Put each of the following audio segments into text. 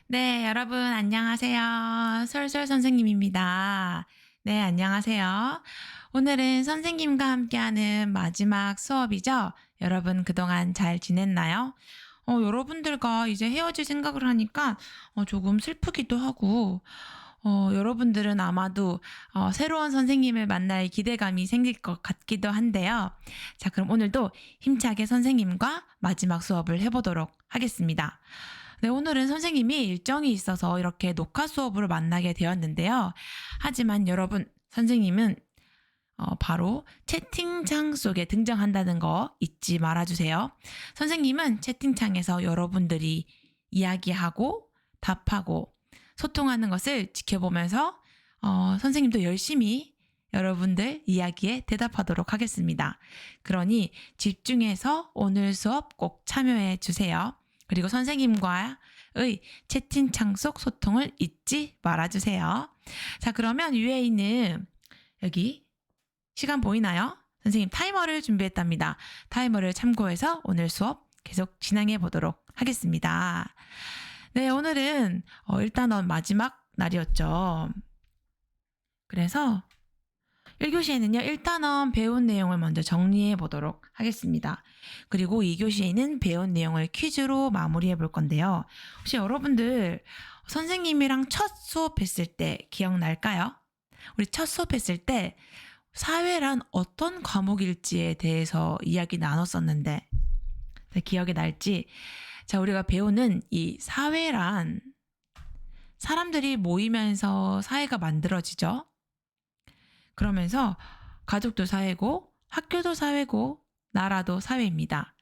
네, 여러분 안녕하세요. 솔솔 선생님입니다. 네, 안녕하세요. 오늘은 선생님과 함께하는 마지막 수업이죠. 여러분 그동안 잘 지냈나요? 여러분들과 이제 헤어질 생각을 하니까 조금 슬프기도 하고, 여러분들은 아마도 새로운 선생님을 만날 기대감이 생길 것 같기도 한데요. 자, 그럼 오늘도 힘차게 선생님과 마지막 수업을 해보도록 하겠습니다. 네, 오늘은 선생님이 일정이 있어서 이렇게 녹화 수업으로 만나게 되었는데요. 하지만 여러분, 선생님은 바로 채팅창 속에 등장한다는 거 잊지 말아주세요. 선생님은 채팅창에서 여러분들이 이야기하고 답하고 소통하는 것을 지켜보면서 선생님도 열심히 여러분들 이야기에 대답하도록 하겠습니다. 그러니 집중해서 오늘 수업 꼭 참여해 주세요. 그리고 선생님과의 채팅창 속 소통을 잊지 말아주세요. 자, 그러면 위에 있는 여기 시간 보이나요? 선생님 타이머를 준비했답니다. 타이머를 참고해서 오늘 수업 계속 진행해 보도록 하겠습니다. 네, 오늘은 일단은 마지막 날이었죠. 그래서 1교시에는요, 1단원 배운 내용을 먼저 정리해 보도록 하겠습니다. 그리고 2교시에는 배운 내용을 퀴즈로 마무리해 볼 건데요. 혹시 여러분들 선생님이랑 첫 수업했을 때 기억날까요? 우리 첫 수업했을 때 사회란 어떤 과목일지에 대해서 이야기 나눴었는데 기억이 날지. 자, 우리가 배우는 이 사회란 사람들이 모이면서 사회가 만들어지죠. 그러면서 가족도 사회고 학교도 사회고 나라도 사회입니다.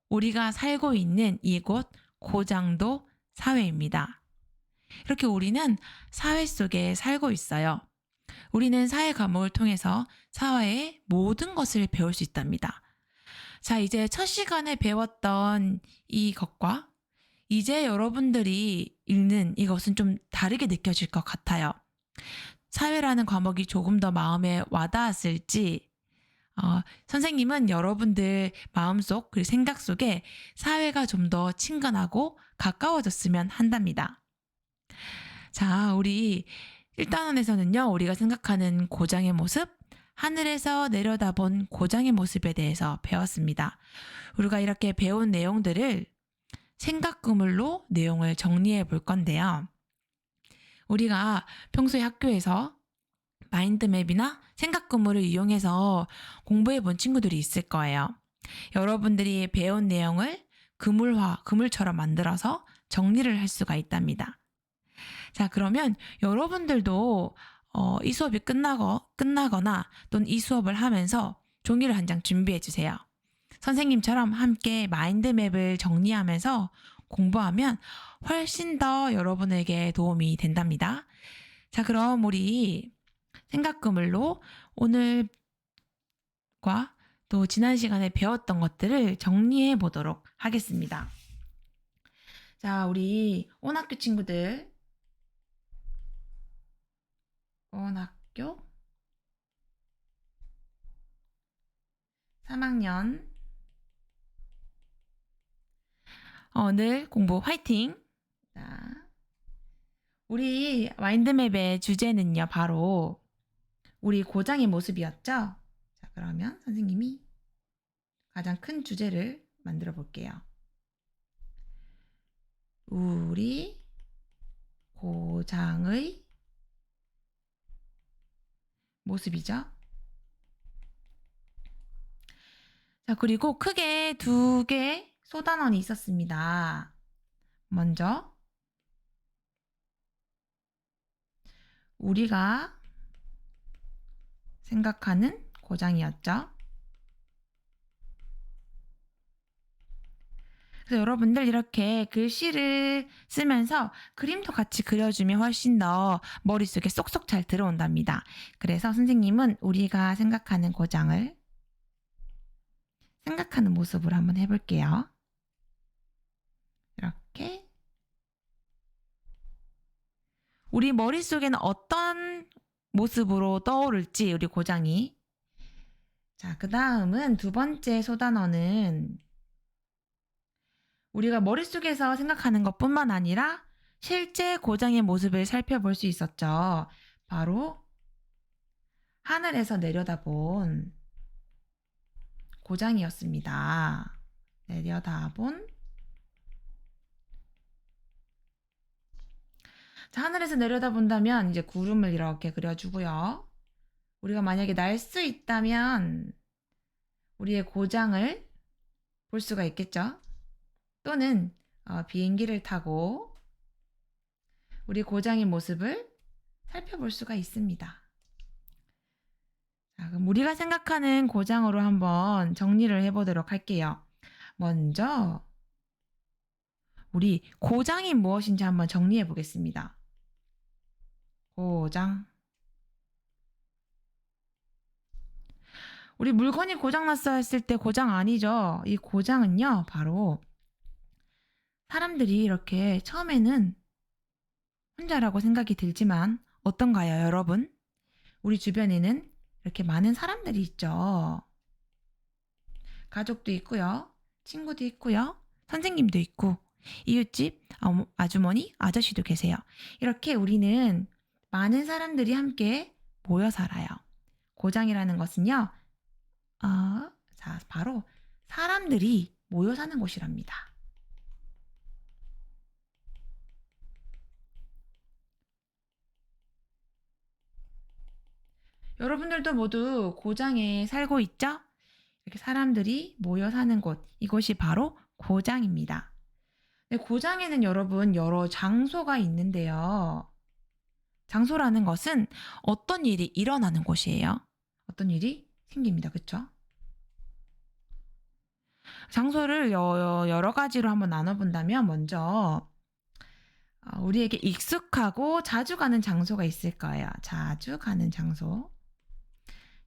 우리가 살고 있는 이곳 고장도 사회입니다. 이렇게 우리는 사회 속에 살고 있어요. 우리는 사회 과목을 통해서 사회의 모든 것을 배울 수 있답니다. 자, 이제 첫 시간에 배웠던 이것과 이제 여러분들이 읽는 이것은 좀 다르게 느껴질 것 같아요. 사회라는 과목이 조금 더 마음에 와닿았을지, 선생님은 여러분들 마음속 그리고 생각 속에 사회가 좀 더 친근하고 가까워졌으면 한답니다. 자, 우리 1단원에서는요, 우리가 생각하는 고장의 모습, 하늘에서 내려다본 고장의 모습에 대해서 배웠습니다. 우리가 이렇게 배운 내용들을 생각 그물로 내용을 정리해 볼 건데요. 우리가 평소에 학교에서 마인드맵이나 생각 그물을 이용해서 공부해 본 친구들이 있을 거예요. 여러분들이 배운 내용을 그물처럼 만들어서 정리를 할 수가 있답니다. 자, 그러면 여러분들도 이 수업이 끝나거나 또는 이 수업을 하면서 종이를 한 장 준비해 주세요. 선생님처럼 함께 마인드맵을 정리하면서 공부하면 훨씬 더 여러분에게 도움이 된답니다. 자, 그럼 우리 생각 그물로 오늘과 또 지난 시간에 배웠던 것들을 정리해 보도록 하겠습니다. 자, 우리 온학교 친구들, 온학교 3학년 오늘 공부 화이팅! 자, 우리 마인드맵의 주제는요, 바로 우리 고장의 모습이었죠? 자, 그러면 선생님이 가장 큰 주제를 만들어 볼게요. 우리 고장의 모습이죠. 자, 그리고 크게 두 개의 소단원이 있었습니다. 먼저 우리가 생각하는 고장이었죠. 그래서 여러분들 이렇게 글씨를 쓰면서 그림도 같이 그려주면 훨씬 더 머릿속에 쏙쏙 잘 들어온답니다. 그래서 선생님은 우리가 생각하는 고장을 생각하는 모습으로 한번 해볼게요. 이렇게 우리 머릿속에는 어떤 모습으로 떠오를지 우리 고장이. 자, 그 다음은 두 번째 소단어는 우리가 머릿속에서 생각하는 것뿐만 아니라 실제 고장의 모습을 살펴볼 수 있었죠. 바로 하늘에서 내려다본 고장이었습니다. 내려다본. 자, 하늘에서 내려다본다면 이제 구름을 이렇게 그려주고요. 우리가 만약에 날 수 있다면 우리의 고장을 볼 수가 있겠죠. 또는 비행기를 타고 우리 고장의 모습을 살펴볼 수가 있습니다. 자, 그럼 우리가 생각하는 고장으로 한번 정리를 해보도록 할게요. 먼저 우리 고장이 무엇인지 한번 정리해 보겠습니다. 고장. 우리 물건이 고장났어 했을 때 고장 아니죠. 이 고장은요, 바로 사람들이 이렇게 처음에는 혼자라고 생각이 들지만 어떤가요, 여러분? 우리 주변에는 이렇게 많은 사람들이 있죠. 가족도 있고요. 친구도 있고요. 선생님도 있고 이웃집 아주머니, 아저씨도 계세요. 이렇게 우리는 많은 사람들이 함께 모여 살아요. 고장이라는 것은요. 자, 바로 사람들이 모여 사는 곳이랍니다. 여러분들도 모두 고장에 살고 있죠? 이렇게 사람들이 모여 사는 곳, 이곳이 바로 고장입니다. 네, 고장에는 여러분 여러 장소가 있는데요. 장소라는 것은 어떤 일이 일어나는 곳이에요. 어떤 일이 생깁니다. 그렇죠? 장소를 여러 가지로 한번 나눠본다면 먼저 우리에게 익숙하고 자주 가는 장소가 있을 거예요. 자주 가는 장소.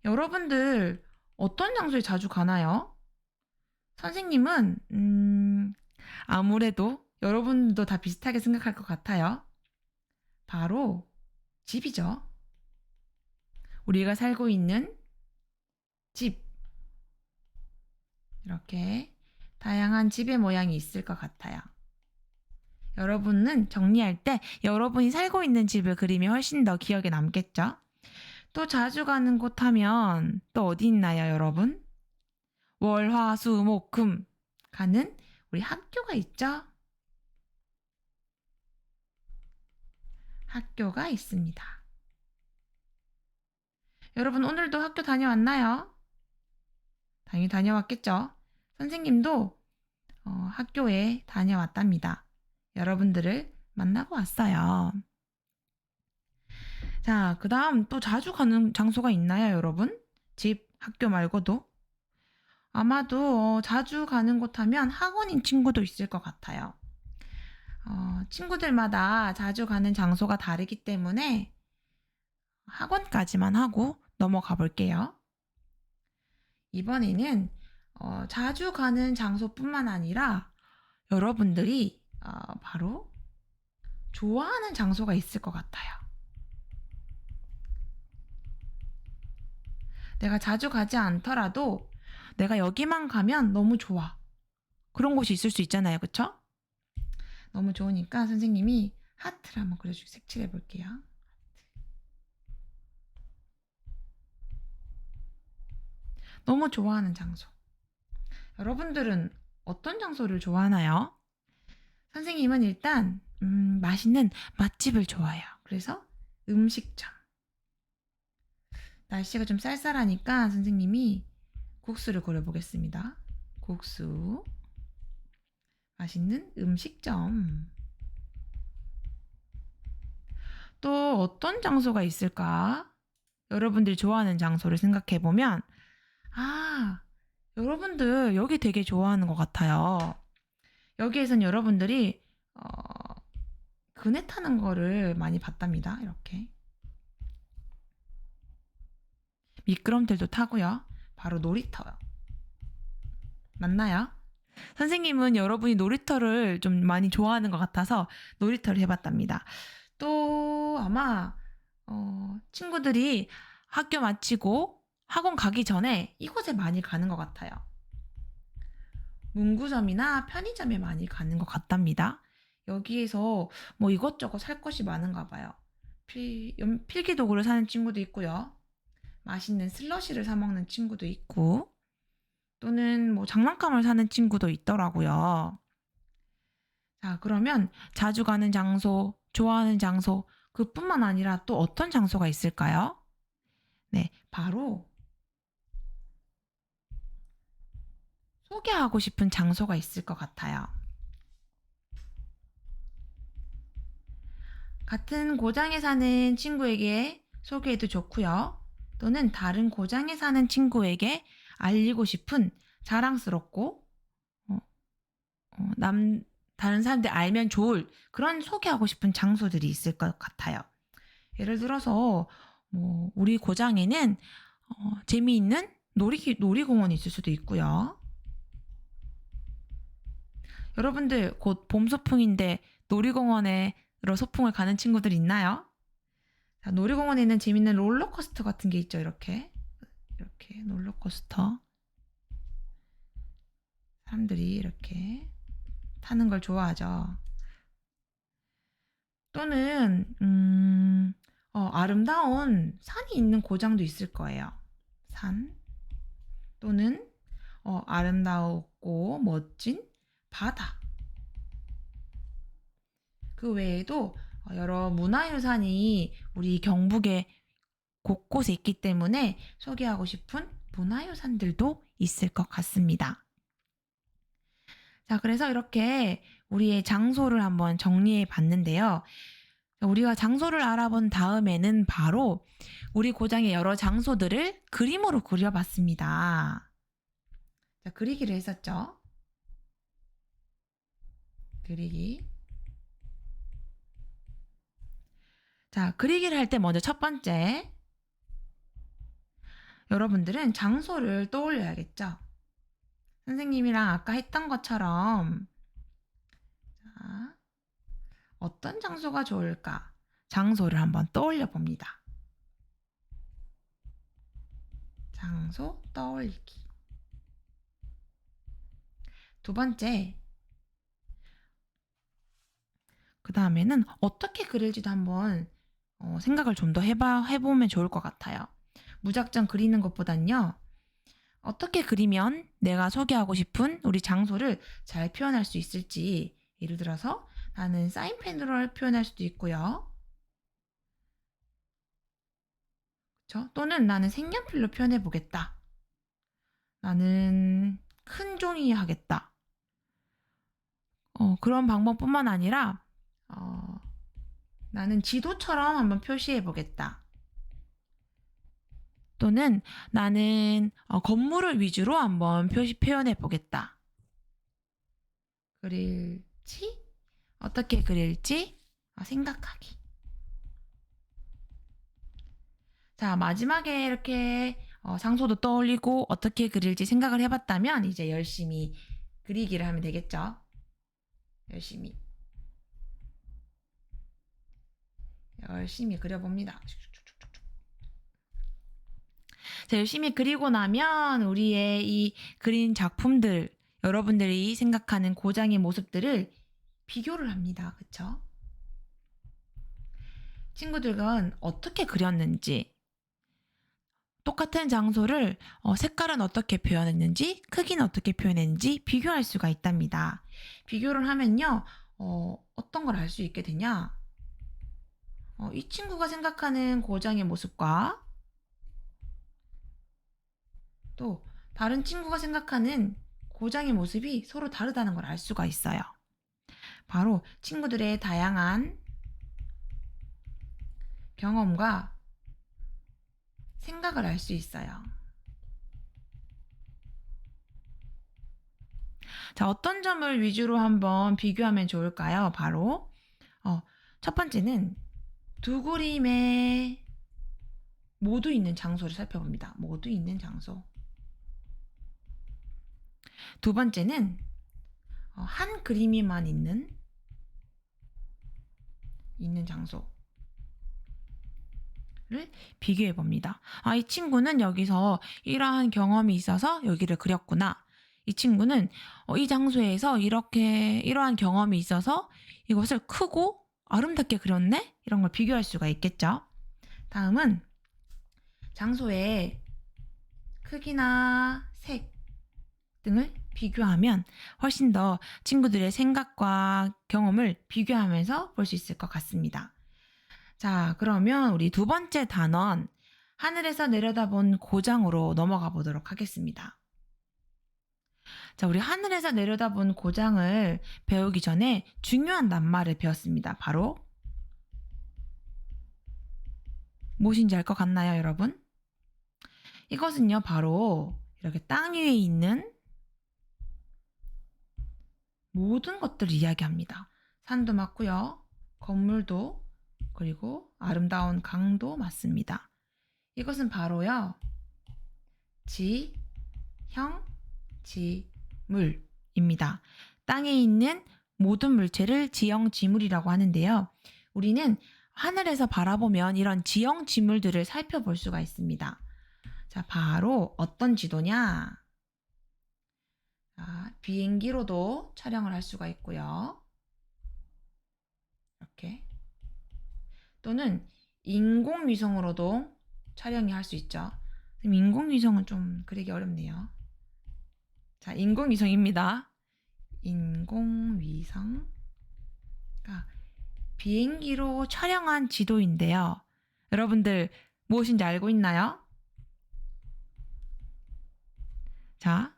여러분들 어떤 장소에 자주 가나요? 선생님은 아무래도 여러분도 다 비슷하게 생각할 것 같아요. 바로 집이죠. 우리가 살고 있는 집. 이렇게 다양한 집의 모양이 있을 것 같아요. 여러분은 정리할 때 여러분이 살고 있는 집을 그림이 훨씬 더 기억에 남겠죠? 또 자주 가는 곳 하면 또 어디 있나요, 여러분? 월, 화, 수, 목, 금 가는 우리 학교가 있죠? 학교가 있습니다. 여러분 오늘도 학교 다녀왔나요? 당연히 다녀왔겠죠? 선생님도 학교에 다녀왔답니다. 여러분들을 만나고 왔어요. 자, 그 다음 또 자주 가는 장소가 있나요, 여러분? 집, 학교 말고도? 아마도 자주 가는 곳 하면 학원인 친구도 있을 것 같아요. 친구들마다 자주 가는 장소가 다르기 때문에 학원까지만 하고 넘어가 볼게요. 이번에는 자주 가는 장소뿐만 아니라 여러분들이 바로 좋아하는 장소가 있을 것 같아요. 내가 자주 가지 않더라도 내가 여기만 가면 너무 좋아. 그런 곳이 있을 수 있잖아요. 그쵸? 너무 좋으니까 선생님이 하트를 한번 그려주고 색칠해 볼게요. 너무 좋아하는 장소. 여러분들은 어떤 장소를 좋아하나요? 선생님은 일단 맛있는 맛집을 좋아해요. 그래서 음식점. 날씨가 좀 쌀쌀하니까 선생님이 국수를 그려보겠습니다. 국수. 맛있는 음식점. 또 어떤 장소가 있을까? 여러분들이 좋아하는 장소를 생각해보면 여러분들 여기 되게 좋아하는 것 같아요. 여기에선 여러분들이 그네 타는 거를 많이 봤답니다. 이렇게. 미끄럼틀도 타고요. 바로 놀이터요. 맞나요? 선생님은 여러분이 놀이터를 좀 많이 좋아하는 것 같아서 놀이터를 해봤답니다. 또 아마 친구들이 학교 마치고 학원 가기 전에 이곳에 많이 가는 것 같아요. 문구점이나 편의점에 많이 가는 것 같답니다. 여기에서 뭐 이것저것 살 것이 많은가 봐요. 필기도구를 사는 친구도 있고요. 맛있는 슬러시를 사 먹는 친구도 있고, 또는 뭐 장난감을 사는 친구도 있더라고요. 자, 그러면 자주 가는 장소, 좋아하는 장소, 그뿐만 아니라 또 어떤 장소가 있을까요? 네, 바로 소개하고 싶은 장소가 있을 것 같아요. 같은 고장에 사는 친구에게 소개해도 좋고요. 또는 다른 고장에 사는 친구에게 알리고 싶은 자랑스럽고 어, 남 다른 사람들 알면 좋을 그런 소개하고 싶은 장소들이 있을 것 같아요. 예를 들어서 뭐 우리 고장에는 재미있는 놀이공원이 있을 수도 있고요. 여러분들 곧 봄 소풍인데 놀이공원으로 소풍을 가는 친구들 있나요? 자, 놀이공원에는 재밌는 롤러코스터 같은 게 있죠. 이렇게 롤러코스터 사람들이 이렇게 타는 걸 좋아하죠. 또는 아름다운 산이 있는 고장도 있을 거예요. 산 또는 아름다웠고 멋진 바다. 그 외에도 여러 문화유산이 우리 경북에 곳곳에 있기 때문에 소개하고 싶은 문화유산들도 있을 것 같습니다. 자, 그래서 이렇게 우리의 장소를 한번 정리해 봤는데요. 우리가 장소를 알아본 다음에는 바로 우리 고장의 여러 장소들을 그림으로 그려봤습니다. 자, 그리기를 했었죠. 그리기. 자, 그리기를 할 때 먼저 첫 번째, 여러분들은 장소를 떠올려야겠죠. 선생님이랑 아까 했던 것처럼 자, 어떤 장소가 좋을까? 장소를 한번 떠올려 봅니다. 장소 떠올리기. 두 번째, 그 다음에는 어떻게 그릴지도 한번 생각을 좀 더 해보면 좋을 것 같아요. 무작정 그리는 것보단요. 어떻게 그리면 내가 소개하고 싶은 우리 장소를 잘 표현할 수 있을지, 예를 들어서 나는 사인펜으로 표현할 수도 있고요. 그쵸? 또는 나는 색연필로 표현해 보겠다. 나는 큰 종이 하겠다. 그런 방법뿐만 아니라 나는 지도처럼 한번 표시해 보겠다. 또는 나는 건물을 위주로 한번 표현해 보겠다. 그릴지 어떻게 그릴지 생각하기. 자, 마지막에 이렇게 장소도 떠올리고 어떻게 그릴지 생각을 해봤다면 이제 열심히 그리기를 하면 되겠죠. 열심히 그려봅니다. 자, 열심히 그리고 나면 우리의 이 그린 작품들, 여러분들이 생각하는 고장의 모습들을 비교를 합니다. 그쵸? 친구들은 어떻게 그렸는지, 똑같은 장소를 색깔은 어떻게 표현했는지, 크기는 어떻게 표현했는지 비교할 수가 있답니다. 비교를 하면요, 어떤 걸 알 수 있게 되냐? 이 친구가 생각하는 고장의 모습과 또 다른 친구가 생각하는 고장의 모습이 서로 다르다는 걸 알 수가 있어요. 바로 친구들의 다양한 경험과 생각을 알 수 있어요. 자, 어떤 점을 위주로 한번 비교하면 좋을까요? 바로 첫 번째는 두 그림에 모두 있는 장소를 살펴봅니다. 모두 있는 장소. 두 번째는 한 그림에만 있는 장소를 비교해 봅니다. 이 친구는 여기서 이러한 경험이 있어서 여기를 그렸구나. 이 친구는 이 장소에서 이러한 경험이 있어서 이것을 크고 아름답게 그렸네? 이런 걸 비교할 수가 있겠죠. 다음은 장소의 크기나 색 등을 비교하면 훨씬 더 친구들의 생각과 경험을 비교하면서 볼 수 있을 것 같습니다. 자, 그러면 우리 두 번째 단원, 하늘에서 내려다본 고장으로 넘어가 보도록 하겠습니다. 자, 우리 하늘에서 내려다본 고장을 배우기 전에 중요한 낱말을 배웠습니다. 바로 무엇인지 알 것 같나요, 여러분? 이것은요, 바로 이렇게 땅 위에 있는 모든 것들을 이야기합니다. 산도 맞고요, 건물도, 그리고 아름다운 강도 맞습니다. 이것은 바로요, 지형, 지물입니다. 땅에 있는 모든 물체를 지형, 지물이라고 하는데요. 우리는 하늘에서 바라보면 이런 지형, 지물들을 살펴볼 수가 있습니다. 자, 바로 어떤 지도냐? 자, 비행기로도 촬영을 할 수가 있고요. 이렇게. 또는 인공위성으로도 촬영이 할 수 있죠. 인공위성은 좀 그리기 어렵네요. 자, 인공위성입니다. 인공위성. 그러니까 비행기로 촬영한 지도인데요. 여러분들 무엇인지 알고 있나요? 자,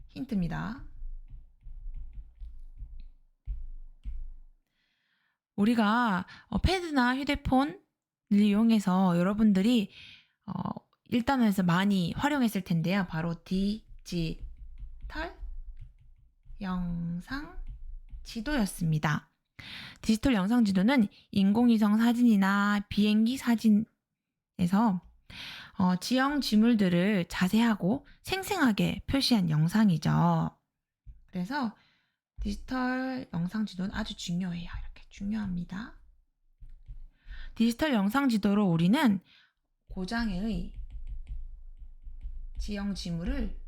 힌트입니다. 우리가 패드나 휴대폰을 이용해서 여러분들이 1단원에서 많이 활용했을 텐데요. 바로 디지털 영상 지도였습니다. 디지털 영상 지도는 인공위성 사진이나 비행기 사진에서 지형 지물들을 자세하고 생생하게 표시한 영상이죠. 그래서 디지털 영상 지도는 아주 중요해요. 이렇게 중요합니다. 디지털 영상 지도로 우리는 고장의 지형 지물을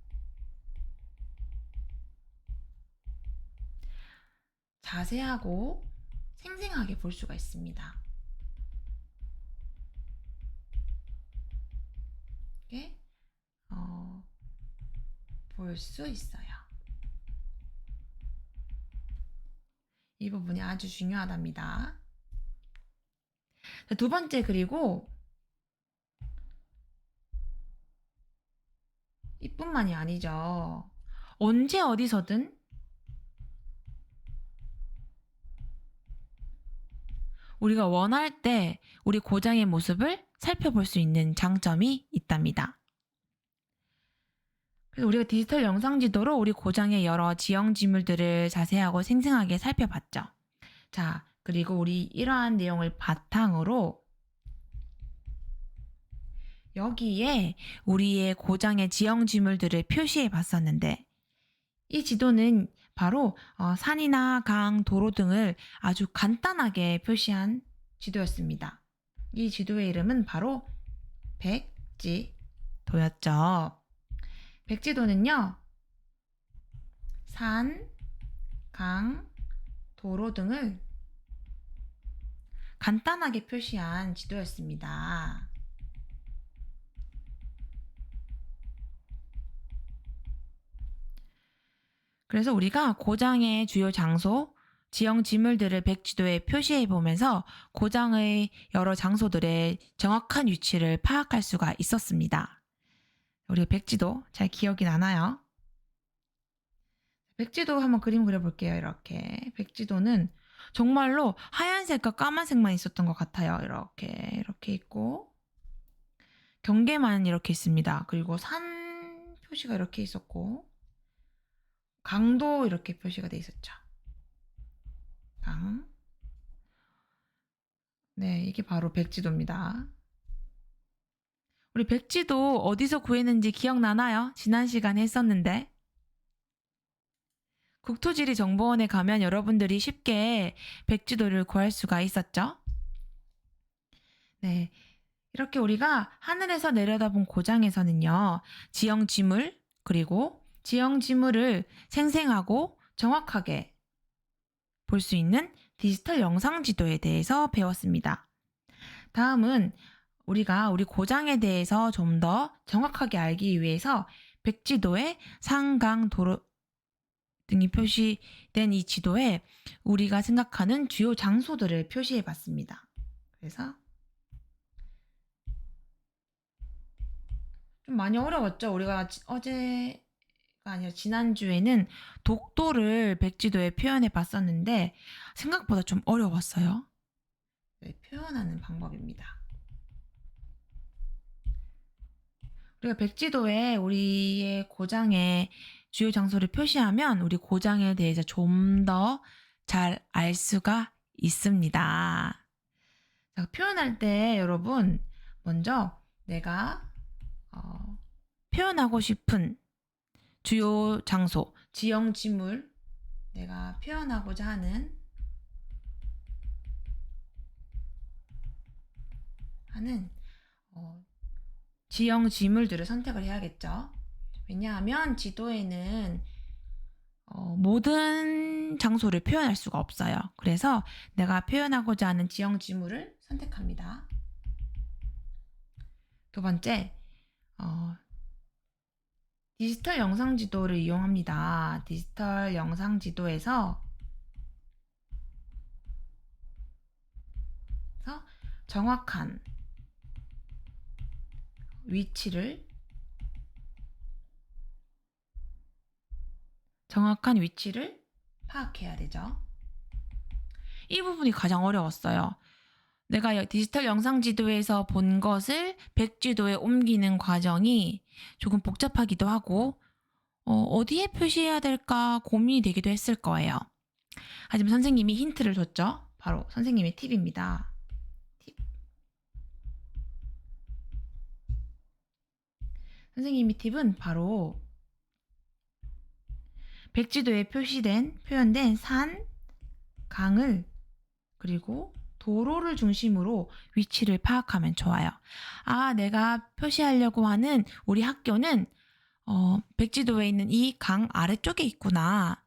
자세하고 생생하게 볼 수가 있습니다. 이렇게 볼 수 있어요. 이 부분이 아주 중요하답니다. 두 번째, 그리고 이뿐만이 아니죠. 언제 어디서든 우리가 원할 때 우리 고장의 모습을 살펴볼 수 있는 장점이 있답니다. 그래서 우리가 디지털 영상 지도로 우리 고장의 여러 지형 지물들을 자세하고 생생하게 살펴봤죠. 자, 그리고 우리 이러한 내용을 바탕으로 여기에 우리의 고장의 지형 지물들을 표시해 봤었는데, 이 지도는 바로 산이나 강, 도로 등을 아주 간단하게 표시한 지도였습니다. 이 지도의 이름은 바로 백지도였죠. 백지도는요, 산, 강, 도로 등을 간단하게 표시한 지도였습니다. 그래서 우리가 고장의 주요 장소, 지형 지물들을 백지도에 표시해 보면서 고장의 여러 장소들의 정확한 위치를 파악할 수가 있었습니다. 우리 백지도 잘 기억이 나나요? 백지도 한번 그림 그려볼게요. 이렇게 백지도는 정말로 하얀색과 까만색만 있었던 것 같아요. 이렇게 있고 경계만 이렇게 있습니다. 그리고 산 표시가 이렇게 있었고 강도 이렇게 표시가 돼 있었죠. 강. 네, 이게 바로 백지도입니다. 우리 백지도 어디서 구했는지 기억나나요? 지난 시간에 했었는데. 국토지리정보원에 가면 여러분들이 쉽게 백지도를 구할 수가 있었죠. 네, 이렇게 우리가 하늘에서 내려다본 고장에서는요, 지형 지물, 그리고 지형 지물을 생생하고 정확하게 볼 수 있는 디지털 영상 지도에 대해서 배웠습니다. 다음은 우리가 우리 고장에 대해서 좀 더 정확하게 알기 위해서 백지도에 산, 강, 도로 등이 표시된 이 지도에 우리가 생각하는 주요 장소들을 표시해 봤습니다. 그래서 좀 많이 어려웠죠? 우리가 어제가 아니라 지난주에는 독도를 백지도에 표현해 봤었는데 생각보다 좀 어려웠어요. 네, 표현하는 방법입니다. 우리가 백지도에 우리의 고장의 주요 장소를 표시하면 우리 고장에 대해서 좀 더 잘 알 수가 있습니다. 자, 표현할 때 여러분 먼저 내가 표현하고 싶은 주요 장소, 지형 지물, 내가 표현하고자 하는 지형 지물들을 선택을 해야겠죠. 왜냐하면 지도에는 모든 장소를 표현할 수가 없어요. 그래서 내가 표현하고자 하는 지형 지물을 선택합니다. 두 번째, 디지털 영상 지도를 이용합니다. 디지털 영상 지도에서 정확한 위치를 파악해야 되죠. 이 부분이 가장 어려웠어요. 내가 디지털 영상 지도에서 본 것을 백지도에 옮기는 과정이 조금 복잡하기도 하고 어디에 표시해야 될까 고민이 되기도 했을 거예요. 하지만 선생님이 힌트를 줬죠. 바로 선생님의 팁입니다. 선생님의 팁은 바로 백지도에 표현된 산, 강을 그리고 도로를 중심으로 위치를 파악하면 좋아요. 내가 표시하려고 하는 우리 학교는 백지도에 있는 이 강 아래쪽에 있구나.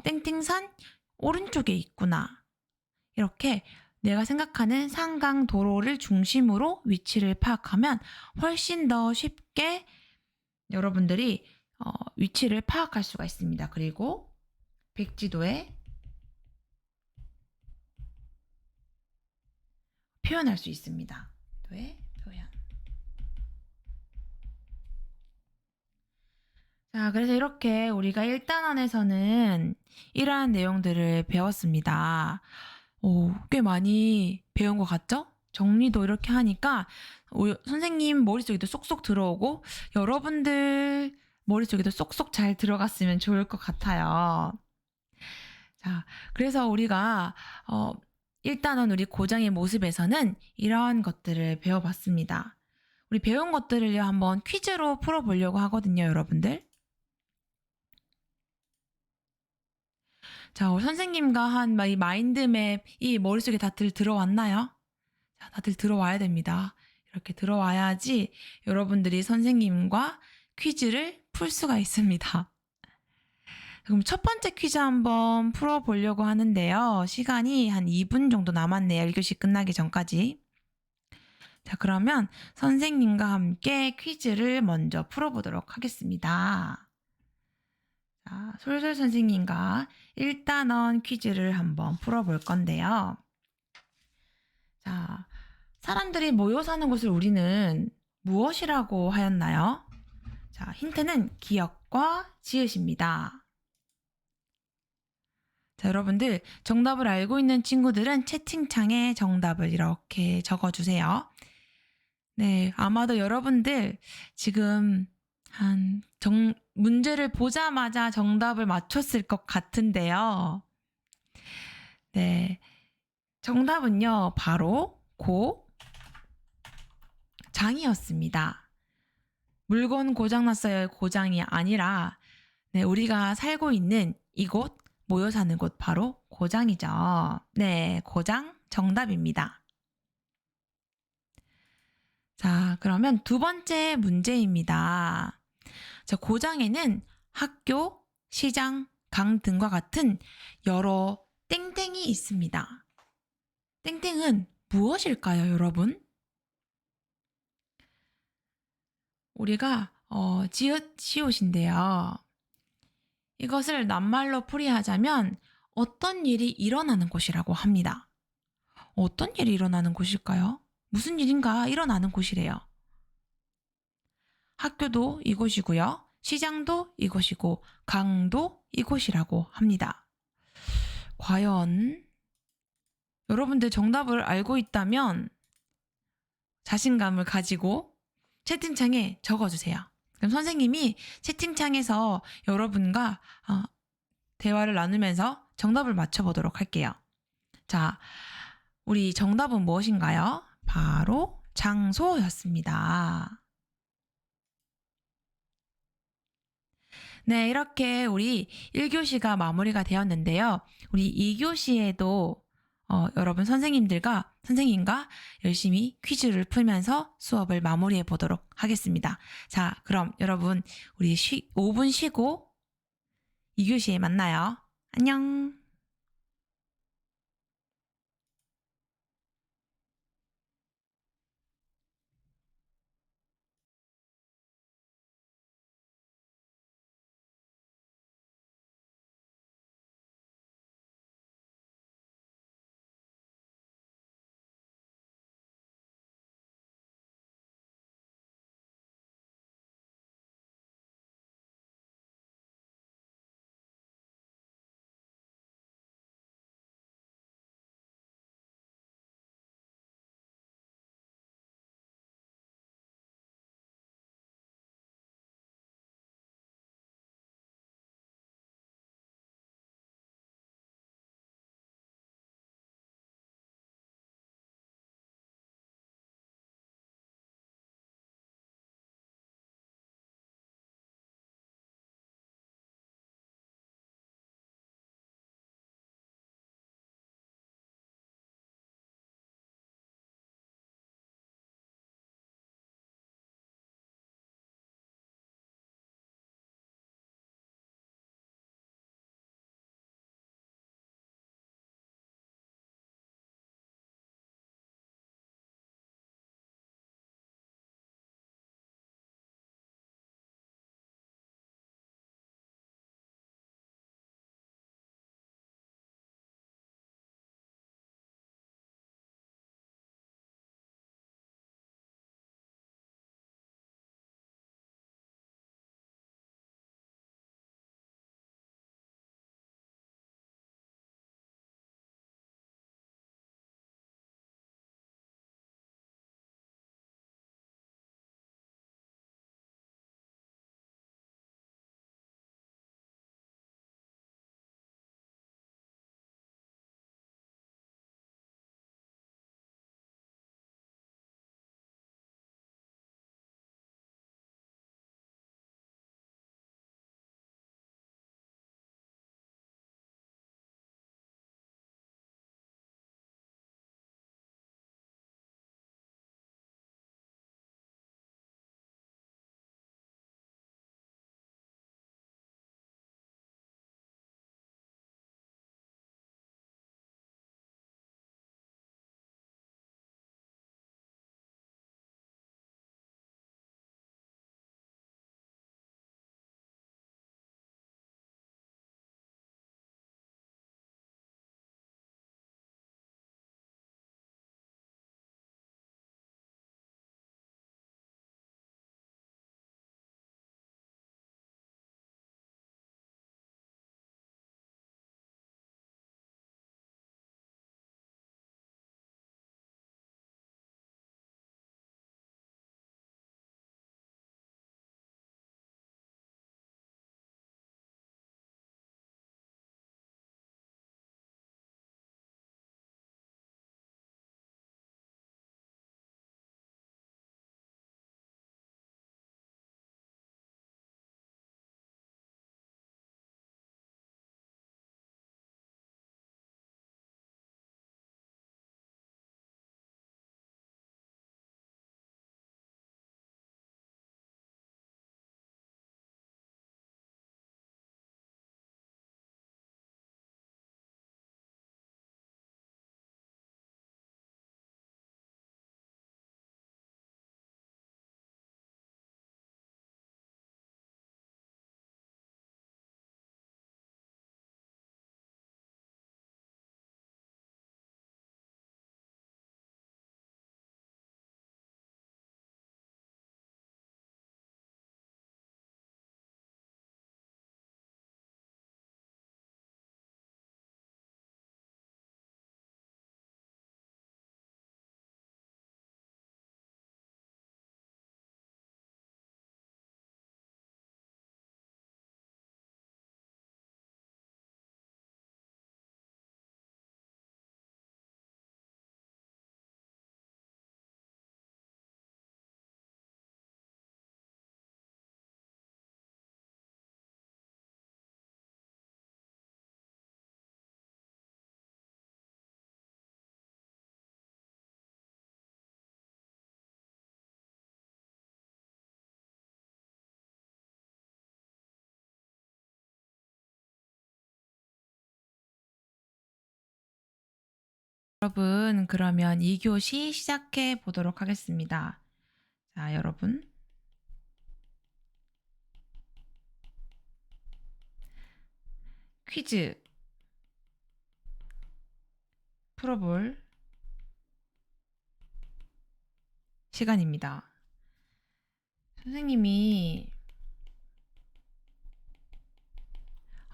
땡땡산 오른쪽에 있구나. 이렇게 내가 생각하는 산, 강, 도로를 중심으로 위치를 파악하면 훨씬 더 쉽게 여러분들이 위치를 파악할 수가 있습니다. 그리고 백지도에 표현할 수 있습니다. 표현. 자, 그래서 이렇게 우리가 1단원에서는 이러한 내용들을 배웠습니다. 꽤 많이 배운 것 같죠? 정리도 이렇게 하니까 선생님 머릿속에도 쏙쏙 들어오고 여러분들 머릿속에도 쏙쏙 잘 들어갔으면 좋을 것 같아요. 자, 그래서 우리가 1단원 우리 고장의 모습에서는 이러한 것들을 배워봤습니다. 우리 배운 것들을 한번 퀴즈로 풀어보려고 하거든요, 여러분들. 자, 우리 선생님과 한 이 마인드맵 이 머릿속에 다들 들어왔나요? 자, 다들 들어와야 됩니다. 이렇게 들어와야지 여러분들이 선생님과 퀴즈를 풀 수가 있습니다. 그럼 첫 번째 퀴즈 한번 풀어보려고 하는데요. 시간이 한 2분 정도 남았네요. 1교시 끝나기 전까지. 자, 그러면 선생님과 함께 퀴즈를 먼저 풀어보도록 하겠습니다. 자, 솔솔 선생님과 1단원 퀴즈를 한번 풀어볼 건데요. 자, 사람들이 모여 사는 곳을 우리는 무엇이라고 하였나요? 자, 힌트는 기역과 지읒입니다. 자, 여러분들 정답을 알고 있는 친구들은 채팅창에 정답을 이렇게 적어주세요. 네, 아마도 여러분들 지금 문제를 보자마자 정답을 맞췄을 것 같은데요. 네, 정답은요, 바로 고장이었습니다. 물건 고장났어요의 고장이 아니라 우리가 살고 있는 이곳, 모여 사는 곳 바로 고장이죠. 네, 고장 정답입니다. 자, 그러면 두 번째 문제입니다. 자, 고장에는 학교, 시장, 강 등과 같은 여러 땡땡이 있습니다. 땡땡은 무엇일까요, 여러분? 우리가 지읒, 시옷인데요. 이것을 낱말로 풀이하자면 어떤 일이 일어나는 곳이라고 합니다. 어떤 일이 일어나는 곳일까요? 무슨 일인가 일어나는 곳이래요. 학교도 이곳이고요. 시장도 이곳이고 강도 이곳이라고 합니다. 과연 여러분들 정답을 알고 있다면 자신감을 가지고 채팅창에 적어주세요. 그럼 선생님이 채팅창에서 여러분과 대화를 나누면서 정답을 맞춰보도록 할게요. 자, 우리 정답은 무엇인가요? 바로 장소였습니다. 네, 이렇게 우리 1교시가 마무리가 되었는데요. 우리 2교시에도 여러분 선생님과 열심히 퀴즈를 풀면서 수업을 마무리해 보도록 하겠습니다. 자, 그럼 여러분 우리 5분 쉬고 2교시에 만나요. 안녕. 여러분, 그러면 2교시 시작해 보도록 하겠습니다. 자, 여러분. 퀴즈 풀어볼 시간입니다. 선생님이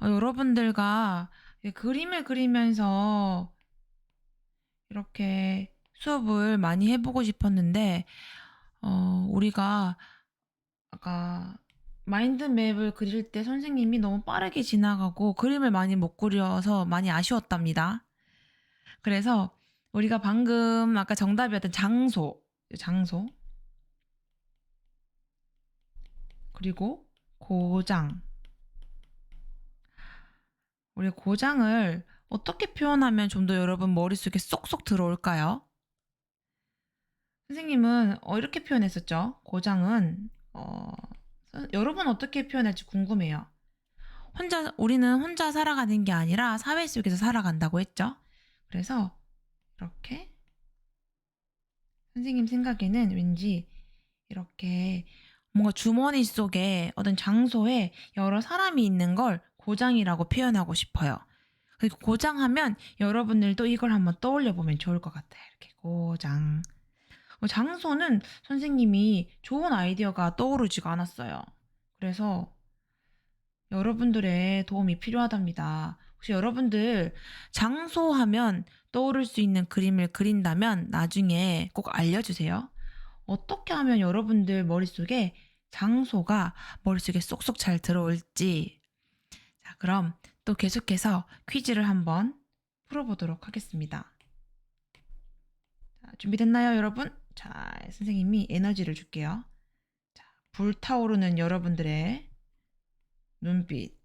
여러분들과 그림을 그리면서 이렇게 수업을 많이 해보고 싶었는데, 우리가 아까 마인드맵을 그릴 때 선생님이 너무 빠르게 지나가고 그림을 많이 못 그려서 많이 아쉬웠답니다. 그래서 우리가 방금 아까 정답이었던 장소, 그리고 고장. 우리 고장을 어떻게 표현하면 좀 더 여러분 머릿속에 쏙쏙 들어올까요? 선생님은 이렇게 표현했었죠. 고장은 여러분 어떻게 표현할지 궁금해요. 우리는 혼자 살아가는 게 아니라 사회 속에서 살아간다고 했죠. 그래서 이렇게 선생님 생각에는 왠지 이렇게 뭔가 주머니 속에 어떤 장소에 여러 사람이 있는 걸 고장이라고 표현하고 싶어요. 그리고 고장하면 여러분들도 이걸 한번 떠올려 보면 좋을 것 같아요. 이렇게 고장. 장소는 선생님이 좋은 아이디어가 떠오르지가 않았어요. 그래서 여러분들의 도움이 필요하답니다. 혹시 여러분들 장소하면 떠오를 수 있는 그림을 그린다면 나중에 꼭 알려주세요. 어떻게 하면 여러분들 머릿속에 장소가 머릿속에 쏙쏙 잘 들어올지. 자, 그럼 또 계속해서 퀴즈를 한번 풀어보도록 하겠습니다. 자, 준비됐나요, 여러분? 자, 선생님이 에너지를 줄게요. 자, 불타오르는 여러분들의 눈빛.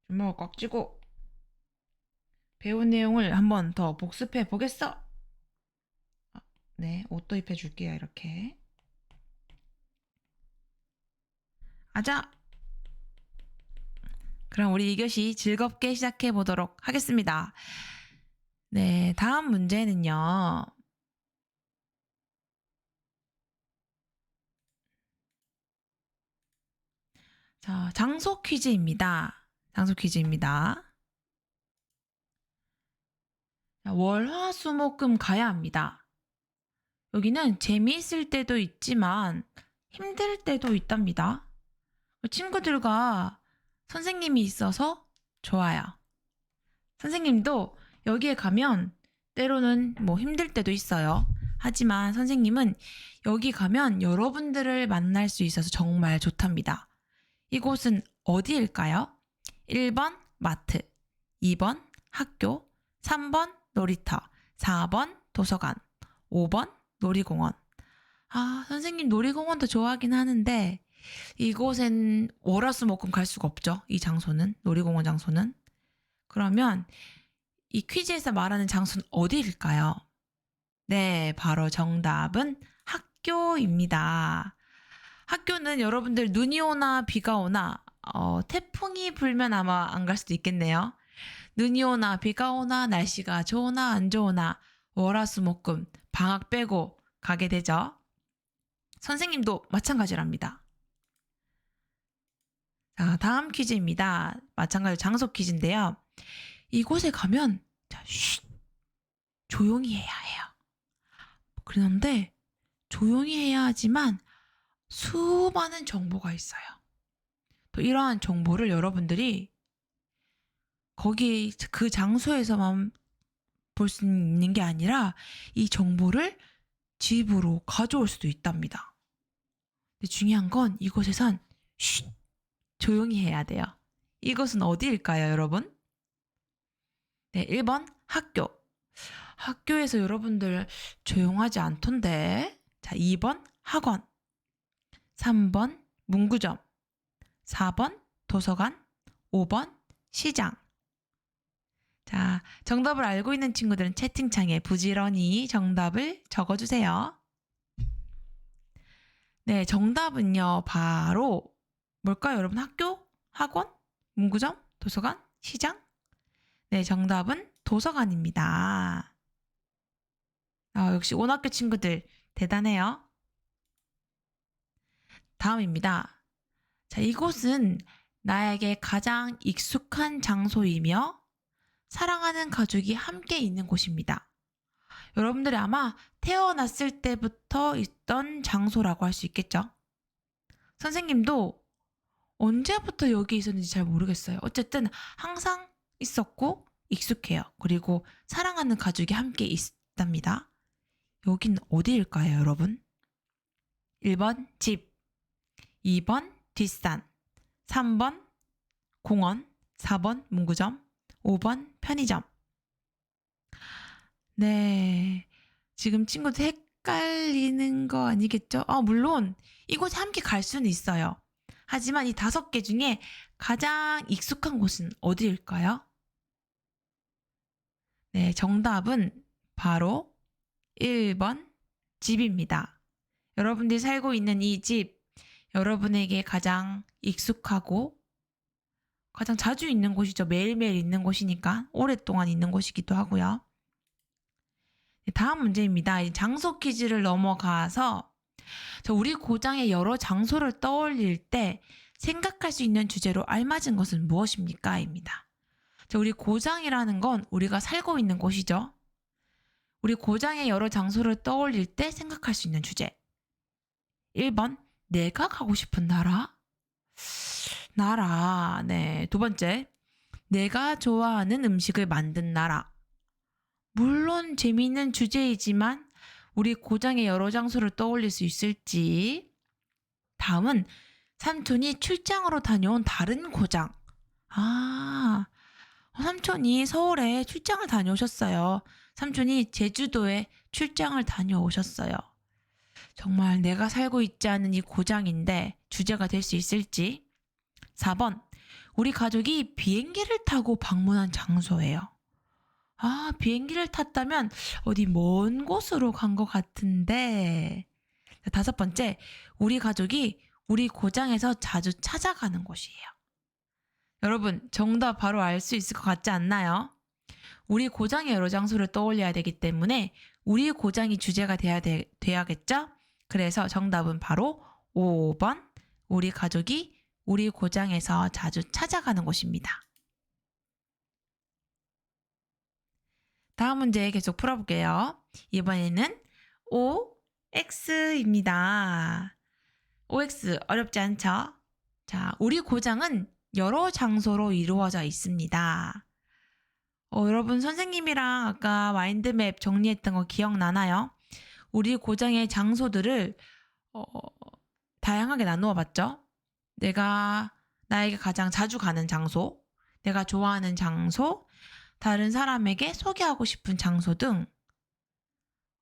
주먹을 꽉 쥐고 배운 내용을 한번 더 복습해 보겠어. 네, 옷도 입혀 줄게요. 이렇게. 아자. 그럼 우리 2교시 즐겁게 시작해 보도록 하겠습니다. 네, 다음 문제는요. 자, 장소 퀴즈입니다. 장소 퀴즈입니다. 자, 월, 화, 수, 목, 금 가야 합니다. 여기는 재미있을 때도 있지만 힘들 때도 있답니다. 친구들과 선생님이 있어서 좋아요. 선생님도 여기에 가면 때로는 뭐 힘들 때도 있어요. 하지만 선생님은 여기 가면 여러분들을 만날 수 있어서 정말 좋답니다. 이곳은 어디일까요? 1번 마트, 2번 학교, 3번 놀이터, 4번 도서관, 5번 놀이공원. 선생님 놀이공원도 좋아하긴 하는데 이곳엔 월화수목금 갈 수가 없죠. 이 장소는, 놀이공원 장소는. 그러면 이 퀴즈에서 말하는 장소는 어디일까요? 네, 바로 정답은 학교입니다. 학교는 여러분들 눈이 오나 비가 오나 태풍이 불면 아마 안 갈 수도 있겠네요. 눈이 오나 비가 오나 날씨가 좋으나 안 좋으나 월화수목금 방학 빼고 가게 되죠. 선생님도 마찬가지랍니다. 자, 다음 퀴즈입니다. 마찬가지로 장소 퀴즈인데요. 이곳에 가면 조용히 해야 해요. 그런데 조용히 해야 하지만 수많은 정보가 있어요. 또 이러한 정보를 여러분들이 거기 그 장소에서만 볼 수 있는 게 아니라 이 정보를 집으로 가져올 수도 있답니다. 근데 중요한 건 이곳에선 조용히 해야 돼요. 이곳은 어디일까요, 여러분? 네, 1번 학교. 학교에서 여러분들 조용하지 않던데. 자, 2번 학원. 3번 문구점. 4번 도서관. 5번 시장. 자, 정답을 알고 있는 친구들은 채팅창에 부지런히 정답을 적어주세요. 네, 정답은요, 바로 뭘까요, 여러분? 학교, 학원, 문구점, 도서관, 시장? 네, 정답은 도서관입니다. 역시 온학교 친구들 대단해요. 다음입니다. 자, 이곳은 나에게 가장 익숙한 장소이며 사랑하는 가족이 함께 있는 곳입니다. 여러분들이 아마 태어났을 때부터 있던 장소라고 할 수 있겠죠? 선생님도 언제부터 여기 있었는지 잘 모르겠어요. 어쨌든 항상 있었고 익숙해요. 그리고 사랑하는 가족이 함께 있답니다. 여긴 어디일까요, 여러분? 1번 집, 2번 뒷산, 3번 공원, 4번 문구점, 5번 편의점. 네, 지금 친구들 헷갈리는 거 아니겠죠? 물론 이곳에 함께 갈 수는 있어요. 하지만 이 5개 중에 가장 익숙한 곳은 어디일까요? 네, 정답은 바로 1번 집입니다. 여러분들이 살고 있는 이 집, 여러분에게 가장 익숙하고 가장 자주 있는 곳이죠. 매일매일 있는 곳이니까 오랫동안 있는 곳이기도 하고요. 네, 다음 문제입니다. 이 장소 퀴즈를 넘어가서 우리 고장의 여러 장소를 떠올릴 때 생각할 수 있는 주제로 알맞은 것은 무엇입니까? 입니다. 우리 고장이라는 건 우리가 살고 있는 곳이죠. 우리 고장의 여러 장소를 떠올릴 때 생각할 수 있는 주제. 1번, 내가 가고 싶은 나라? 나라. 네. 2번째, 내가 좋아하는 음식을 만든 나라. 물론 재미있는 주제이지만 우리 고장의 여러 장소를 떠올릴 수 있을지. 다음은 삼촌이 출장으로 다녀온 다른 고장. 삼촌이 서울에 출장을 다녀오셨어요. 삼촌이 제주도에 출장을 다녀오셨어요. 정말 내가 살고 있지 않은 이 고장인데 주제가 될 수 있을지. 4번, 우리 가족이 비행기를 타고 방문한 장소예요. 비행기를 탔다면 어디 먼 곳으로 간 것 같은데. 5번째, 우리 가족이 우리 고장에서 자주 찾아가는 곳이에요. 여러분, 정답 바로 알 수 있을 것 같지 않나요? 우리 고장의 여러 장소를 떠올려야 되기 때문에 우리 고장이 주제가 돼야겠죠? 그래서 정답은 바로 5번, 우리 가족이 우리 고장에서 자주 찾아가는 곳입니다. 다음 문제 계속 풀어볼게요. 이번에는 OX입니다. OX 어렵지 않죠? 자, 우리 고장은 여러 장소로 이루어져 있습니다. 여러분 선생님이랑 아까 마인드맵 정리했던 거 기억나나요? 우리 고장의 장소들을 다양하게 나누어 봤죠? 나에게 가장 자주 가는 장소, 내가 좋아하는 장소, 다른 사람에게 소개하고 싶은 장소 등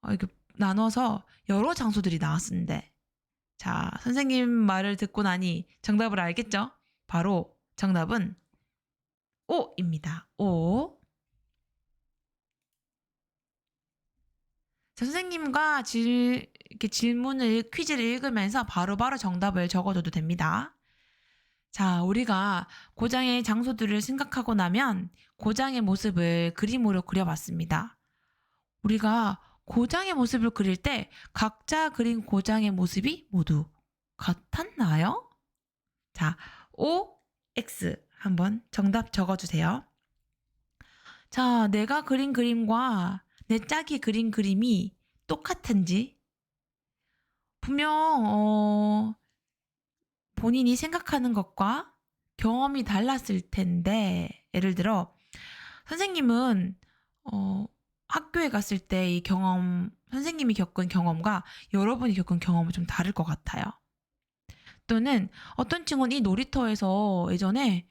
이렇게 나눠서 여러 장소들이 나왔는데, 자, 선생님 말을 듣고 나니 정답을 알겠죠? 바로 정답은 O입니다. O. 자, 선생님과 이렇게 퀴즈를 읽으면서 바로바로 정답을 적어줘도 됩니다. 자, 우리가 고장의 장소들을 생각하고 나면 고장의 모습을 그림으로 그려봤습니다. 우리가 고장의 모습을 그릴 때 각자 그린 고장의 모습이 모두 같았나요? 자, OX 한번 정답 적어주세요. 자, 내가 그린 그림과 내 짝이 그린 그림이 똑같은지, 분명 본인이 생각하는 것과 경험이 달랐을 텐데, 예를 들어 선생님은 학교에 갔을 때 이 경험, 선생님이 겪은 경험과 여러분이 겪은 경험은 좀 다를 것 같아요. 또는 어떤 친구는 이 놀이터에서 예전에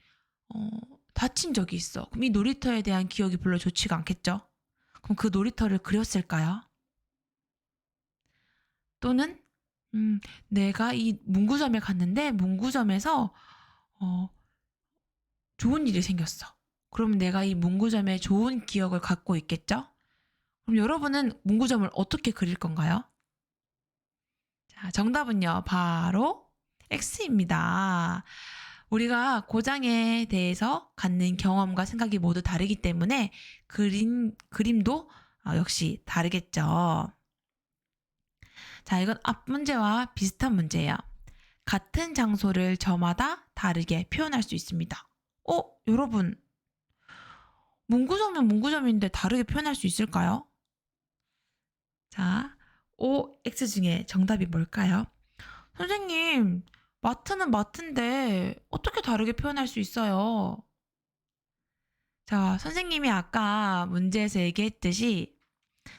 다친 적이 있어. 그럼 이 놀이터에 대한 기억이 별로 좋지가 않겠죠? 그럼 그 놀이터를 그렸을까요? 또는 내가 이 문구점에 갔는데 문구점에서 좋은 일이 생겼어. 그럼 내가 이 문구점에 좋은 기억을 갖고 있겠죠? 그럼 여러분은 문구점을 어떻게 그릴 건가요? 자, 정답은요, 바로 X입니다. 우리가 고장에 대해서 갖는 경험과 생각이 모두 다르기 때문에 그림도 역시 다르겠죠. 자, 이건 앞 문제와 비슷한 문제예요. 같은 장소를 저마다 다르게 표현할 수 있습니다. 여러분, 문구점은 문구점인데 다르게 표현할 수 있을까요? 자, OX 중에 정답이 뭘까요? 선생님, 마트는 마트인데 어떻게 다르게 표현할 수 있어요? 자, 선생님이 아까 문제에서 얘기했듯이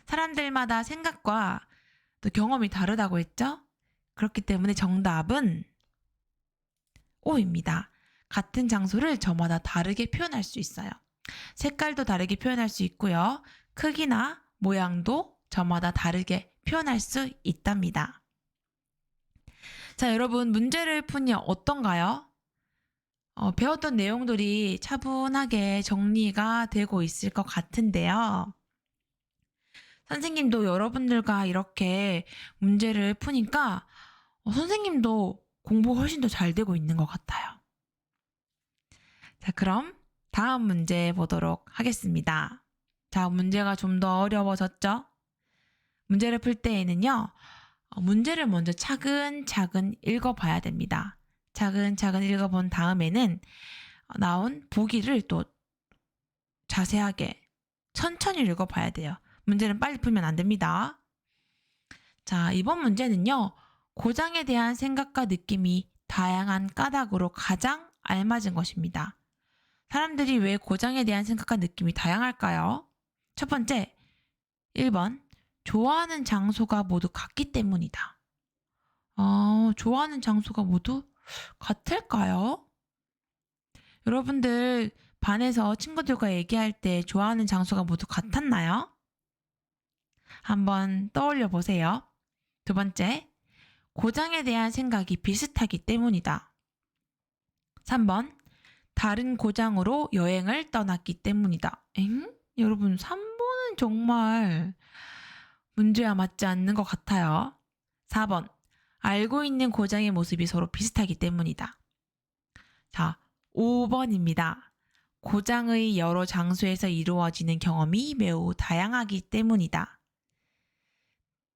사람들마다 생각과 또 경험이 다르다고 했죠? 그렇기 때문에 정답은 O입니다. 같은 장소를 저마다 다르게 표현할 수 있어요. 색깔도 다르게 표현할 수 있고요. 크기나 모양도 저마다 다르게 표현할 수 있답니다. 자, 여러분 문제를 푸니 어떤가요? 배웠던 내용들이 차분하게 정리가 되고 있을 것 같은데요. 선생님도 여러분들과 이렇게 문제를 푸니까 선생님도 공부가 훨씬 더 잘 되고 있는 것 같아요. 자, 그럼 다음 문제 보도록 하겠습니다. 자, 문제가 좀 더 어려워졌죠? 문제를 풀 때에는요, 문제를 먼저 차근차근 읽어봐야 됩니다. 차근차근 읽어본 다음에는 나온 보기를 또 자세하게 천천히 읽어봐야 돼요. 문제는 빨리 풀면 안 됩니다. 자, 이번 문제는요, 고장에 대한 생각과 느낌이 다양한 까닭으로 가장 알맞은 것입니다. 사람들이 왜 고장에 대한 생각과 느낌이 다양할까요? 첫 번째, 1번, 좋아하는 장소가 모두 같기 때문이다. 좋아하는 장소가 모두 같을까요? 여러분들 반에서 친구들과 얘기할 때 좋아하는 장소가 모두 같았나요? 한번 떠올려 보세요. 두 번째, 고장에 대한 생각이 비슷하기 때문이다. 3번, 다른 고장으로 여행을 떠났기 때문이다. 여러분, 3번은 정말 문제와 맞지 않는 것 같아요. 4번, 알고 있는 고장의 모습이 서로 비슷하기 때문이다. 자, 5번입니다. 고장의 여러 장소에서 이루어지는 경험이 매우 다양하기 때문이다.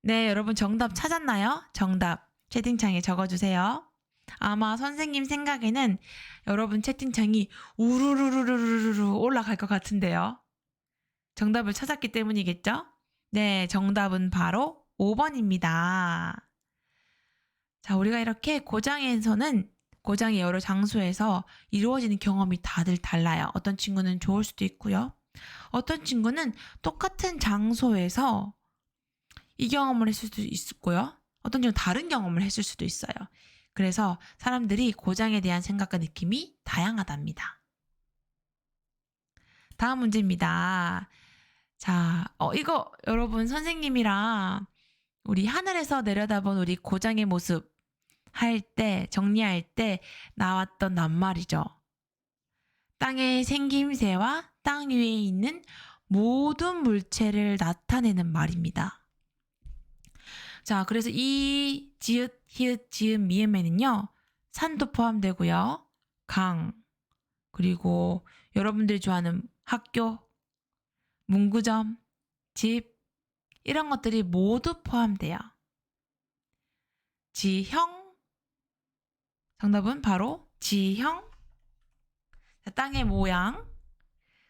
네, 여러분 정답 찾았나요? 정답 채팅창에 적어주세요. 아마 선생님 생각에는 여러분 채팅창이 우르르르르르르 올라갈 것 같은데요. 정답을 찾았기 때문이겠죠? 네, 정답은 바로 5번입니다. 자, 우리가 이렇게 고장의 여러 장소에서 이루어지는 경험이 다들 달라요. 어떤 친구는 좋을 수도 있고요. 어떤 친구는 똑같은 장소에서 이 경험을 했을 수도 있고요. 어떤 친구는 다른 경험을 했을 수도 있어요. 그래서 사람들이 고장에 대한 생각과 느낌이 다양하답니다. 다음 문제입니다. 자, 이거 여러분 선생님이랑 우리 하늘에서 내려다본 우리 고장의 모습 정리할 때 나왔던 낱말이죠. 땅의 생김새와 땅 위에 있는 모든 물체를 나타내는 말입니다. 자, 그래서 이 지읒, 히읗, 지읒, 미음에는요, 산도 포함되고요, 강, 그리고 여러분들이 좋아하는 학교, 문구점, 집, 이런 것들이 모두 포함돼요. 지형, 정답은 바로 지형, 땅의 모양,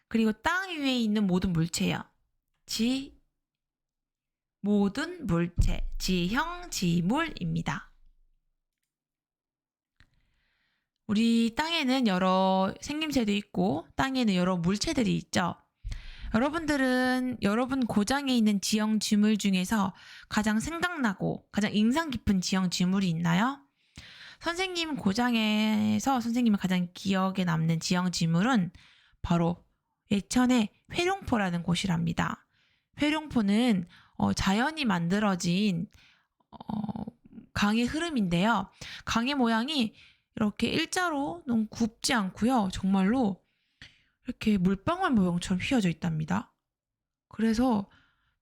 그리고 땅 위에 있는 모든 물체예요. 모든 물체, 지형, 지물입니다. 우리 땅에는 여러 생김새도 있고 땅에는 여러 물체들이 있죠. 여러분들은 여러분 고장에 있는 지형 지물 중에서 가장 생각나고 가장 인상 깊은 지형 지물이 있나요? 선생님 고장에서 선생님이 가장 기억에 남는 지형 지물은 바로 예천의 회룡포라는 곳이랍니다. 회룡포는 자연이 만들어진 강의 흐름인데요. 강의 모양이 이렇게 일자로 너무 굽지 않고요. 정말로 이렇게 물방울 모양처럼 휘어져 있답니다. 그래서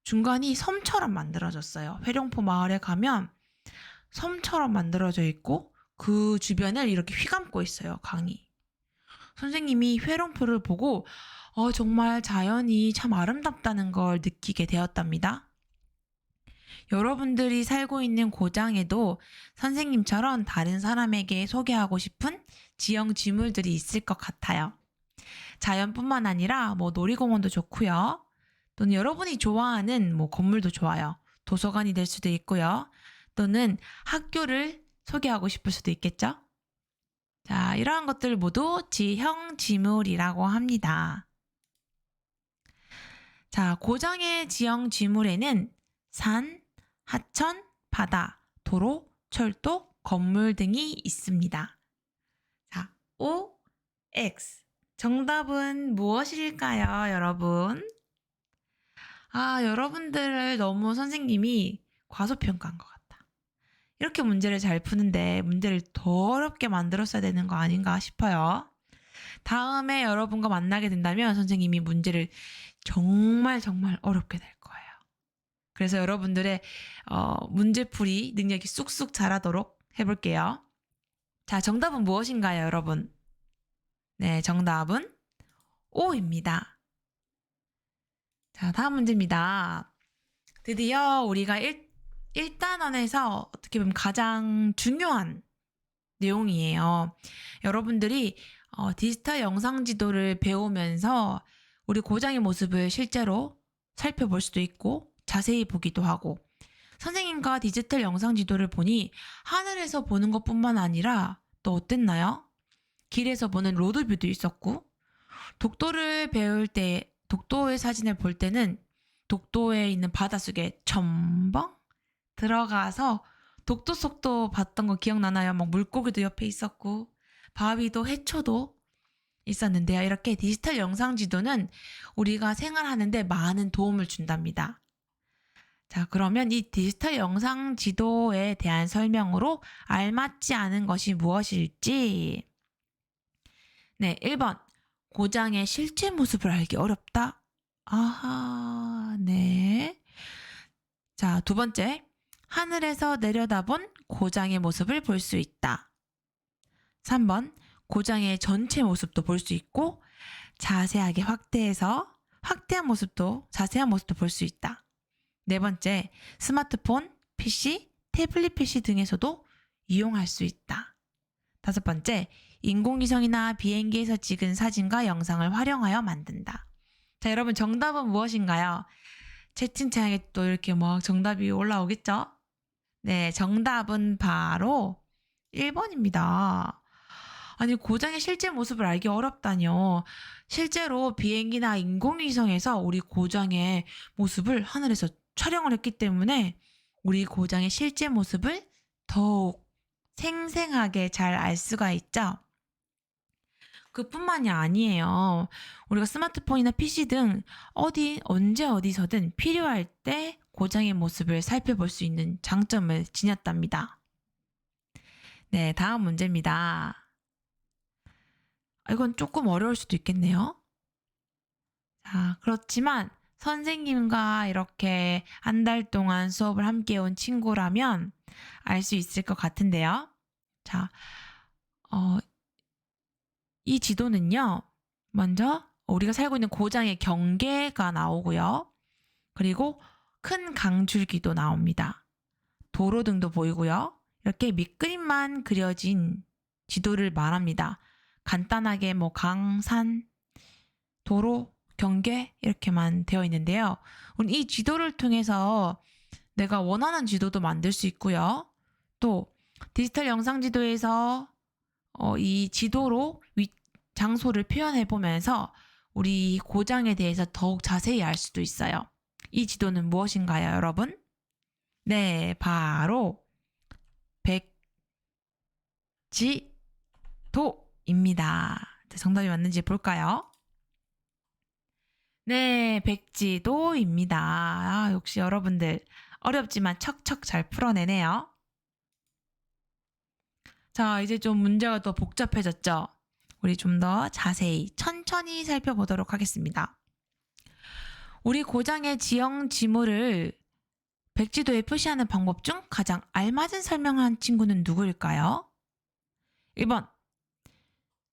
중간이 섬처럼 만들어졌어요. 회룡포 마을에 가면 섬처럼 만들어져 있고 그 주변을 이렇게 휘감고 있어요, 강이. 선생님이 회롱표를 보고 정말 자연이 참 아름답다는 걸 느끼게 되었답니다. 여러분들이 살고 있는 고장에도 선생님처럼 다른 사람에게 소개하고 싶은 지형 지물들이 있을 것 같아요. 자연뿐만 아니라 놀이공원도 좋고요. 또는 여러분이 좋아하는 건물도 좋아요. 도서관이 될 수도 있고요. 또는 학교를 소개하고 싶을 수도 있겠죠. 자, 이러한 것들 모두 지형 지물이라고 합니다. 자, 고장의 지형 지물에는 산, 하천, 바다, 도로, 철도, 건물 등이 있습니다. 자, O, X. 정답은 무엇일까요, 여러분? 여러분들을 너무 선생님이 과소평가한 것 같다. 이렇게 문제를 잘 푸는데 문제를 더 어렵게 만들었어야 되는 거 아닌가 싶어요. 다음에 여러분과 만나게 된다면 선생님이 문제를 정말 어렵게 낼 거예요. 그래서 여러분들의 문제풀이 능력이 쑥쑥 자라도록 해볼게요. 자, 정답은 무엇인가요, 여러분? 네, 정답은 O입니다. 자, 다음 문제입니다. 드디어 우리가 1단원에서 어떻게 보면 가장 중요한 내용이에요. 여러분들이 디지털 영상 지도를 배우면서 우리 고장의 모습을 실제로 살펴볼 수도 있고 자세히 보기도 하고, 선생님과 디지털 영상 지도를 보니 하늘에서 보는 것뿐만 아니라 또 어땠나요? 길에서 보는 로드뷰도 있었고, 독도를 배울 때 독도의 사진을 볼 때는 독도에 있는 바닷속에 첨벙 들어가서 독도 속도 봤던 거 기억나나요? 물고기도 옆에 있었고 바위도 해초도 있었는데요. 이렇게 디지털 영상 지도는 우리가 생활하는데 많은 도움을 준답니다. 자, 그러면 이 디지털 영상 지도에 대한 설명으로 알맞지 않은 것이 무엇일지. 네, 1번. 고장의 실제 모습을 알기 어렵다. 아하, 네. 자, 2번째. 하늘에서 내려다본 고장의 모습을 볼 수 있다. 3번. 고장의 전체 모습도 볼 수 있고 자세하게 확대해서 자세한 모습도 볼 수 있다. 4번째. 스마트폰, PC, 태블릿 PC 등에서도 이용할 수 있다. 5번째. 인공위성이나 비행기에서 찍은 사진과 영상을 활용하여 만든다. 자, 여러분 정답은 무엇인가요? 채팅창에 또 이렇게 정답이 올라오겠죠? 네, 정답은 바로 1번입니다. 아니, 고장의 실제 모습을 알기 어렵다뇨. 실제로 비행기나 인공위성에서 우리 고장의 모습을 하늘에서 촬영을 했기 때문에 우리 고장의 실제 모습을 더욱 생생하게 잘 알 수가 있죠. 그뿐만이 아니에요. 우리가 스마트폰이나 PC 등 언제 어디서든 필요할 때 고장의 모습을 살펴볼 수 있는 장점을 지녔답니다. 네, 다음 문제입니다. 이건 조금 어려울 수도 있겠네요. 자, 그렇지만 선생님과 이렇게 한 달 동안 수업을 함께 온 친구라면 알 수 있을 것 같은데요. 자, 이 지도는요, 먼저 우리가 살고 있는 고장의 경계가 나오고요. 그리고 큰 강줄기도 나옵니다. 도로등도 보이고요. 이렇게 밑그림만 그려진 지도를 말합니다. 간단하게 강, 산, 도로, 경계 이렇게만 되어 있는데요. 우리 이 지도를 통해서 내가 원하는 지도도 만들 수 있고요. 또 디지털 영상 지도에서 이 지도로 장소를 표현해 보면서 우리 고장에 대해서 더욱 자세히 알 수도 있어요. 이 지도는 무엇인가요, 여러분? 네, 바로 백지도입니다. 정답이 맞는지 볼까요? 네, 백지도입니다. 역시 여러분들 어렵지만 척척 잘 풀어내네요. 자, 이제 좀 문제가 더 복잡해졌죠? 우리 좀 더 자세히 천천히 살펴보도록 하겠습니다. 우리 고장의 지형 지물을 백지도에 표시하는 방법 중 가장 알맞은 설명한 친구는 누구일까요? 1번.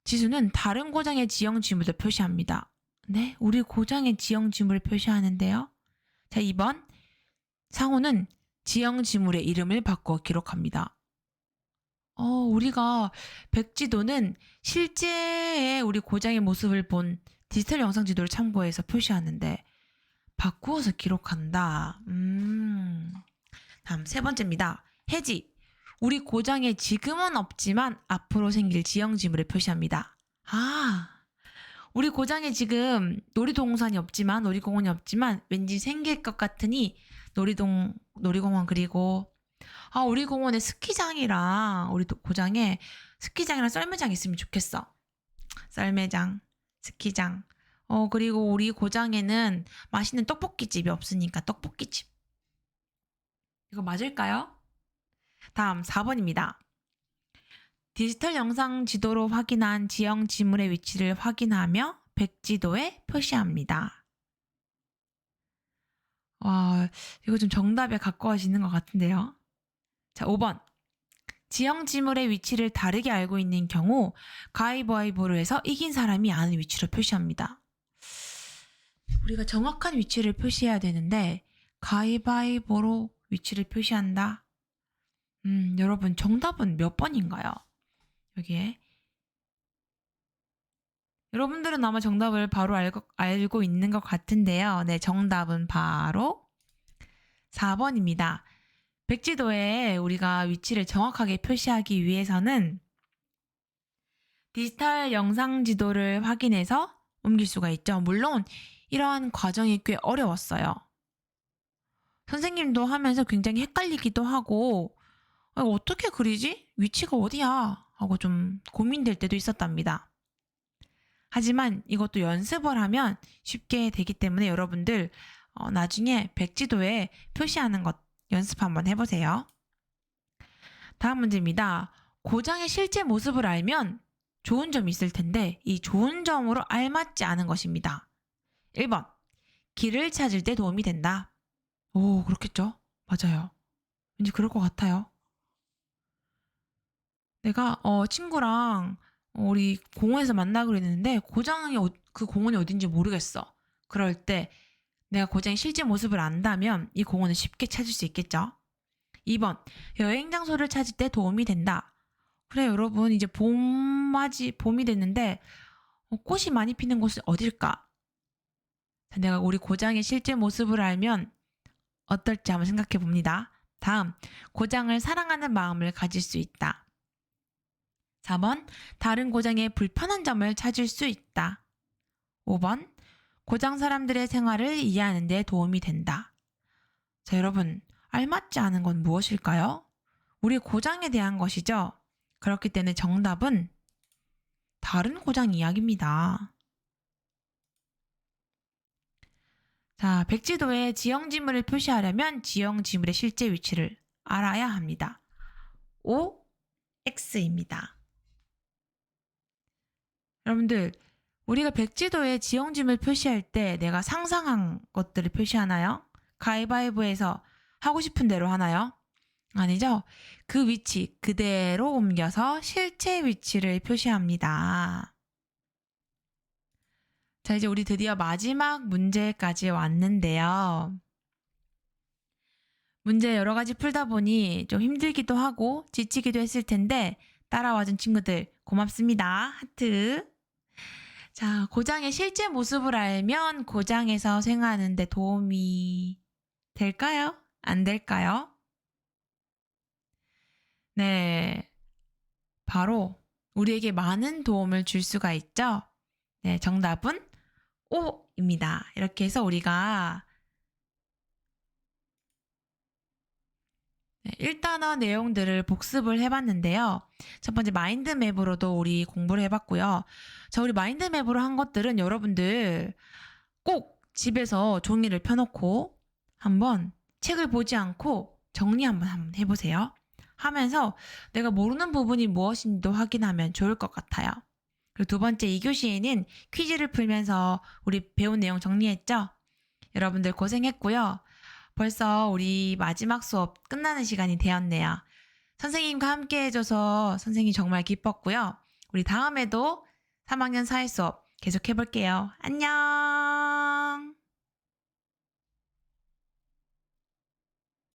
지수는 다른 고장의 지형 지물도 표시합니다. 네, 우리 고장의 지형 지물을 표시하는데요. 자, 2번. 상호는 지형 지물의 이름을 바꿔 기록합니다. 우리가 백지도는 실제의 우리 고장의 모습을 본 디지털 영상 지도를 참고해서 표시하는데 바꾸어서 기록한다. 다음 세 번째입니다. 해지. 우리 고장에 지금은 없지만 앞으로 생길 지형 지물을 표시합니다. 우리 고장에 지금 놀이동산이 없지만, 놀이공원이 없지만 왠지 생길 것 같으니 놀이공원, 그리고 우리 공원에 스키장이랑 우리 고장에 스키장이랑 썰매장 있으면 좋겠어. 썰매장, 스키장. 그리고 우리 고장에는 맛있는 떡볶이집이 없으니까 떡볶이집. 이거 맞을까요? 다음 4번입니다. 디지털 영상 지도로 확인한 지형 지물의 위치를 확인하며 백지도에 표시합니다. 이거 좀 정답에 가까워지는 것 같은데요. 자, 5번. 지형 지물의 위치를 다르게 알고 있는 경우 가위바위보를 해서 이긴 사람이 아는 위치로 표시합니다. 우리가 정확한 위치를 표시해야 되는데 가위바위보로 위치를 표시한다. 여러분 정답은 몇 번인가요? 여기에 여러분들은 아마 정답을 바로 알고 있는 것 같은데요. 네, 정답은 바로 4번입니다. 백지도에 우리가 위치를 정확하게 표시하기 위해서는 디지털 영상 지도를 확인해서 옮길 수가 있죠. 물론 이러한 과정이 꽤 어려웠어요. 선생님도 하면서 굉장히 헷갈리기도 하고 어떻게 그리지? 위치가 어디야? 하고 좀 고민될 때도 있었답니다. 하지만 이것도 연습을 하면 쉽게 되기 때문에 여러분들 나중에 백지도에 표시하는 것 연습 한번 해보세요. 다음 문제입니다. 고장의 실제 모습을 알면 좋은 점이 있을 텐데 이 좋은 점으로 알맞지 않은 것입니다. 1번. 길을 찾을 때 도움이 된다. 그렇겠죠? 맞아요. 왠지 그럴 것 같아요. 내가 친구랑 우리 공원에서 만나기로 했는데 그 공원이 어딘지 모르겠어. 그럴 때 내가 고장의 실제 모습을 안다면 이 공원을 쉽게 찾을 수 있겠죠. 2번. 여행 장소를 찾을 때 도움이 된다. 그래 여러분 이제 봄이 됐는데 꽃이 많이 피는 곳은 어딜까? 내가 우리 고장의 실제 모습을 알면 어떨지 한번 생각해 봅니다. 다음. 고장을 사랑하는 마음을 가질 수 있다. 4번. 다른 고장의 불편한 점을 찾을 수 있다. 5번. 고장 사람들의 생활을 이해하는 데 도움이 된다. 자, 여러분, 알맞지 않은 건 무엇일까요? 우리 고장에 대한 것이죠. 그렇기 때문에 정답은 다른 고장 이야기입니다. 자, 백지도에 지형 지물을 표시하려면 지형 지물의 실제 위치를 알아야 합니다. O, X입니다. 여러분들, 우리가 백지도에 지형 지물 표시할 때 내가 상상한 것들을 표시하나요? 가위바위보에서 하고 싶은 대로 하나요? 아니죠? 그 위치 그대로 옮겨서 실제 위치를 표시합니다. 자, 이제 우리 드디어 마지막 문제까지 왔는데요. 문제 여러 가지 풀다 보니 좀 힘들기도 하고 지치기도 했을 텐데 따라와준 친구들 고맙습니다. 하트. 자, 고장의 실제 모습을 알면 고장에서 생활하는 데 도움이 될까요? 안 될까요? 네, 바로 우리에게 많은 도움을 줄 수가 있죠. 네, 정답은 O입니다. 이렇게 해서 우리가 1단원 내용들을 복습을 해봤는데요. 첫 번째 마인드맵으로도 우리 공부를 해봤고요. 자, 우리 마인드맵으로 한 것들은 여러분들 꼭 집에서 종이를 펴놓고 한번 책을 보지 않고 정리 한번 해보세요. 하면서 내가 모르는 부분이 무엇인지도 확인하면 좋을 것 같아요. 그리고 두 번째 2교시에는 퀴즈를 풀면서 우리 배운 내용 정리했죠? 여러분들 고생했고요. 벌써 우리 마지막 수업 끝나는 시간이 되었네요. 선생님과 함께 해줘서 선생님이 정말 기뻤고요. 우리 다음에도 3학년 사회 수업 계속 해볼게요. 안녕!